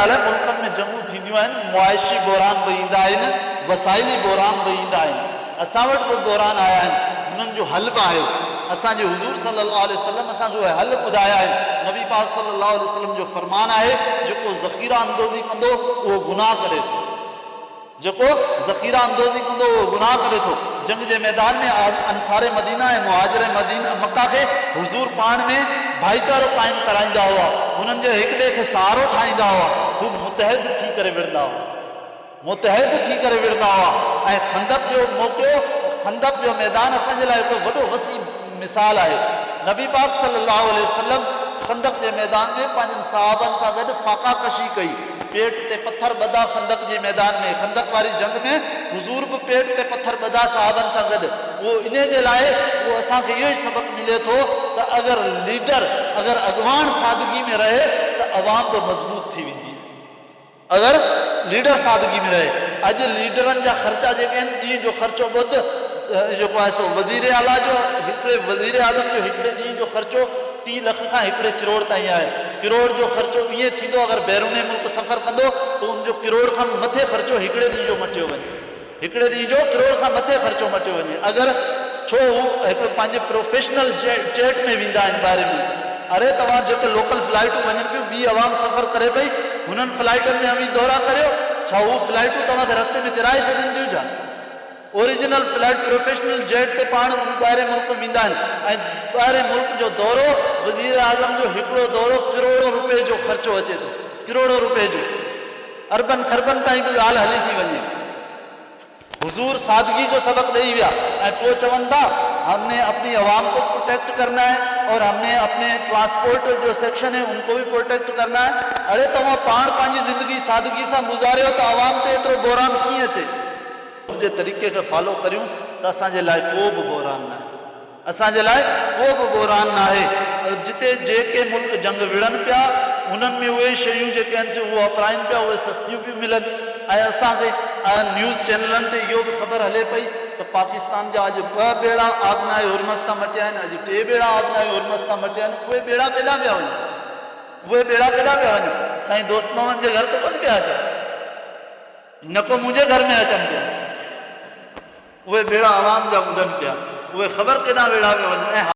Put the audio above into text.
ज़ाल मुल्कनि में जंगूं थींदियूं आहिनि, मुआइशी बहरान बि ईंदा आहिनि, वसाइली बहरान बि ईंदा आहिनि। असां वटि बि बहरान आया आहिनि, हुननि जो हल बि आहे। असांजे हुज़ूर सल्लल्लाहु अलैहि वसल्लम असांखे उहे हल ॿुधाया आहिनि। नबी पाक सल्लल्लाहु अलैहि वसल्लम जो फरमान आहे, जेको ज़ख़ीरा अंदोज़ी कंदो उहो गुनाह करे थो, जेको ज़ख़ीरा अंदोज़ी कंदो उहो गुनाह करे थो। जंग जे मैदान में अंसार मदीना ऐं मुहाजिर मदीना मक्का खे हुज़ूर पाण में भाईचारो क़ाइमु कराईंदा हुआ, हुननि जे हिक ॿिए खे सहारो ठाहींदा हुआ, हू मुतहद थी करे विढ़ंदा हुआ, मुतहद थी करे विढ़ंदा हुआ। ऐं खंदक जो मौक़ो, खंदक जो मैदान असांजे लाइ हिकु वॾो वसी मिसाल आहे। नबी पाक सल्लल्लाहु अलैहि वसल्लम खंदक जे मैदान में पंहिंजनि सहाबनि सां गॾु फाका कशी कई, पेट ते पत्थर ॿधा खंदक जे मैदान में। खंदक वारी जंग में हुज़ूर बि पेट ते पत्थर ॿधा साहबनि सां गॾु। उहो इन जे लाइ उहो असांखे इहो ई सबक़ मिले थो त अगरि लीडर, अगरि अॻवान सादगी में रहे त अवाम बि मज़बूत थी वेंदी। अगरि लीडर सादगी में रहे, अॼु लीडरनि जा ख़र्चा जेके आहिनि, ॾींहं जो ख़र्चो ॿुध जेको आहे सो वज़ीर आला जो, हिकिड़े वज़ीर आज़म जो हिकिड़े ॾींहं जो ख़र्चो 30 लख खां 1 करोड़ ताईं आहे। करोड़ जो ख़र्चो ईअं थींदो, अगरि बैरून मुल्क सफ़र कंदो त उनजो करोड़ खां मथे ख़र्चो हिकिड़े ॾींहं जो मटियो वञे, हिकिड़े ॾींहं जो करोड़ खां मथे ख़र्चो मटियो वञे। अगरि छो हू हिकु पंहिंजे प्रोफेशनल जेट में वेंदा आहिनि ॿाहिरि में, अरे तव्हां जेके लोकल फ्लाइटूं वञनि पियूं, ॿी आवाम सफ़र करे पई, हुननि फ्लाइटुनि में अवी दौरा करियो, छा हू फ्लाइटूं तव्हांखे रस्ते में किराए छॾनि थियूं छा? ओरिजिनल फ्लाइट प्रोफेशनल जेट ते पाण ॿाहिरि मुल्क वेंदा आहिनि। ऐं ॿाहिरि मुल्क जो दौरो, वज़ीर आज़म जो हिकिड़ो दौरो करोड़ों रुपए जो ख़र्चो अचे थो, करोड़ों रुपए जो, अरबनि खरबनि ताईं बि ॻाल्हि हली थी वञे। हुज़ूर सादगी जो सबक ॾेई विया ऐं पोइ चवनि था, हमने अपनी आवाम को प्रोटेक्ट करना है और हमने अपने ट्रांसपोर्ट जो सेक्शन है उनको भी प्रोटेक्ट करना है। अरे तव्हां पाण पंहिंजी ज़िंदगी सादगी सां गुज़ारियो त आवाम ते एतिरो बहरान कीअं अचे? जे तरीक़े खे फॉलो करियूं त असांजे लाइ को बि बहरान न आहे, असांजे लाइ को बि बहरान न आहे। जिते जेके मुल्क जंग विढ़नि पिया, उन्हनि में उहे शयूं जेके आहिनि से उहे अपराइनि पिया, उहे सस्तियूं पियूं मिलनि। ऐं असांखे न्यूज़ चैनलनि ते इहो बि ख़बर हले पई त पाकिस्तान जा अॼु 2 बेड़ा आबनाए हुरमज़ तां मटिया आहिनि, अॼु 3 बेड़ा आबनाए हुरमज़ तां मटिया आहिनि। उहे बेड़ा केॾां पिया वञनि? उहे बेड़ा केॾां पिया वञनि? साईं दोस्त मोहम्मद जे घर त कोन पिया अचनि, न को मुंहिंजे घर में अचनि पिया। उहे बेड़ा आवाम जा ॿुधनि पिया, उहे ख़बर केॾां बेड़ा पिया वञनि। ऐं